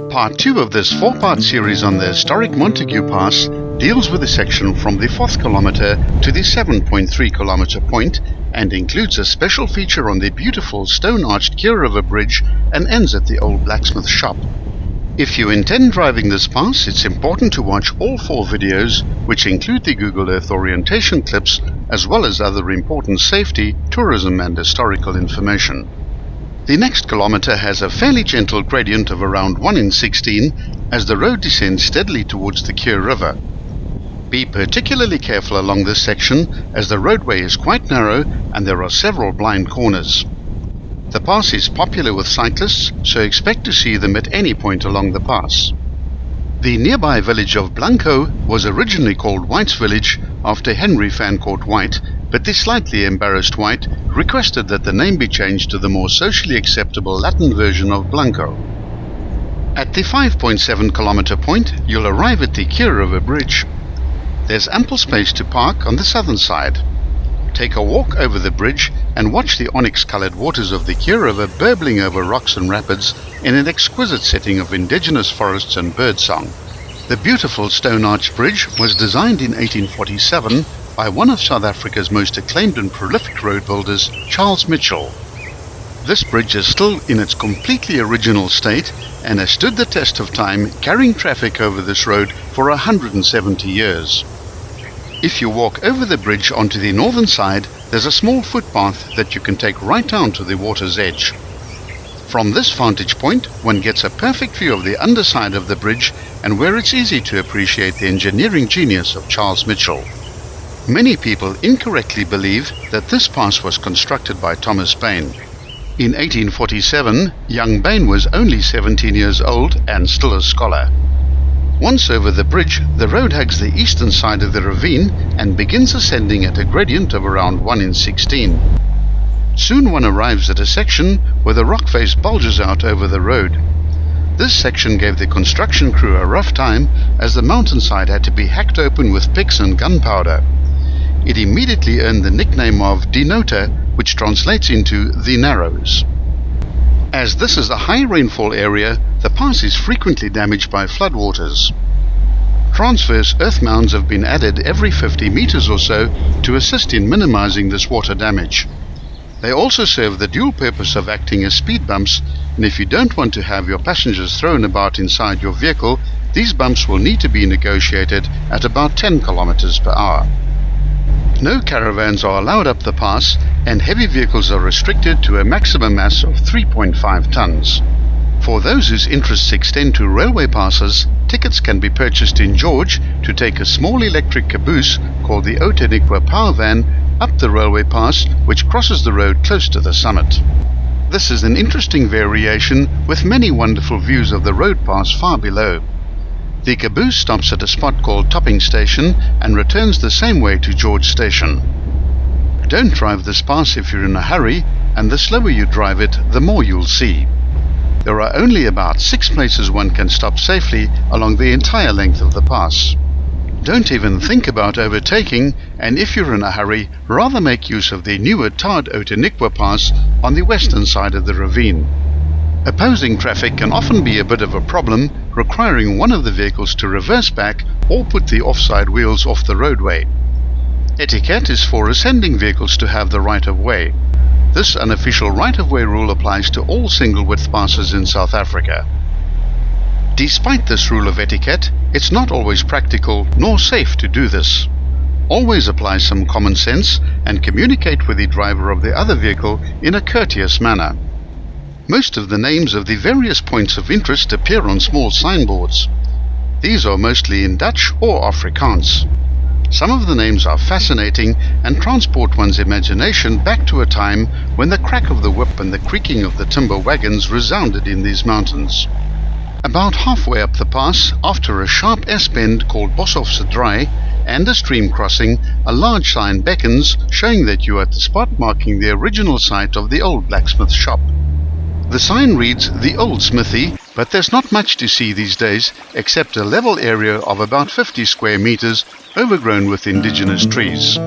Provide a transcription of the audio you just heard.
Part 2 of this 4-part series on the historic Montagu Pass deals with a section from the 4th kilometer to the 7.3 kilometer point and includes a special feature on the beautiful stone-arched Keer River Bridge and ends at the old blacksmith shop. If you intend driving this pass, it's important to watch all 4 videos, which include the Google Earth orientation clips as well as other important safety, tourism and historical information. The next kilometer has a fairly gentle gradient of around 1 in 16 as the road descends steadily towards the Keer River. Be particularly careful along this section as the roadway is quite narrow and there are several blind corners. The pass is popular with cyclists, so expect to see them at any point along the pass. The nearby village of Blanco was originally called White's Village after Henry Fancourt White, but the slightly embarrassed White requested that the name be changed to the more socially acceptable Latin version of Blanco. At the 5.7 kilometer point, you'll arrive at the Keer River Bridge. There's ample space to park on the southern side. Take a walk over the bridge and watch the onyx-colored waters of the Keer River burbling over rocks and rapids in an exquisite setting of indigenous forests and birdsong. The beautiful stone-arched bridge was designed in 1847 by one of South Africa's most acclaimed and prolific road builders, Charles Mitchell. This bridge is still in its completely original state and has stood the test of time, carrying traffic over this road for 170 years. If you walk over the bridge onto the northern side, there's a small footpath that you can take right down to the water's edge. From this vantage point, one gets a perfect view of the underside of the bridge and where it's easy to appreciate the engineering genius of Charles Mitchell. Many people incorrectly believe that this pass was constructed by Thomas Bain. In 1847, young Bain was only 17 years old and still a scholar. Once over the bridge, the road hugs the eastern side of the ravine and begins ascending at a gradient of around 1 in 16. Soon one arrives at a section where the rock face bulges out over the road. This section gave the construction crew a rough time as the mountainside had to be hacked open with picks and gunpowder. It immediately earned the nickname of Denota, which translates into the Narrows. As this is a high rainfall area, the pass is frequently damaged by floodwaters. Transverse earth mounds have been added every 50 meters or so to assist in minimizing this water damage. They also serve the dual purpose of acting as speed bumps, and if you don't want to have your passengers thrown about inside your vehicle, these bumps will need to be negotiated at about 10 kilometers per hour. No caravans are allowed up the pass, and heavy vehicles are restricted to a maximum mass of 3.5 tons. For those whose interests extend to railway passes, tickets can be purchased in George to take a small electric caboose called the Outeniqua Power Van up the railway pass, which crosses the road close to the summit. This is an interesting variation with many wonderful views of the road pass far below. The caboose stops at a spot called Topping Station and returns the same way to George Station. Don't drive this pass if you're in a hurry, and the slower you drive it, the more you'll see. There are only about 6 places one can stop safely along the entire length of the pass. Don't even think about overtaking, and if you're in a hurry, rather make use of the newer tarred Outeniqua Pass on the western side of the ravine. Opposing traffic can often be a bit of a problem, requiring one of the vehicles to reverse back or put the offside wheels off the roadway. Etiquette is for ascending vehicles to have the right-of-way. This unofficial right-of-way rule applies to all single-width passes in South Africa. Despite this rule of etiquette, it's not always practical nor safe to do this. Always apply some common sense and communicate with the driver of the other vehicle in a courteous manner. Most of the names of the various points of interest appear on small signboards. These are mostly in Dutch or Afrikaans. Some of the names are fascinating and transport one's imagination back to a time when the crack of the whip and the creaking of the timber wagons resounded in these mountains. About halfway up the pass, after a sharp S-bend called Boshofse Draai and a stream crossing, a large sign beckons, showing that you are at the spot marking the original site of the old blacksmith shop. The sign reads The Old Smithy, but there's not much to see these days except a level area of about 50 square meters overgrown with indigenous trees.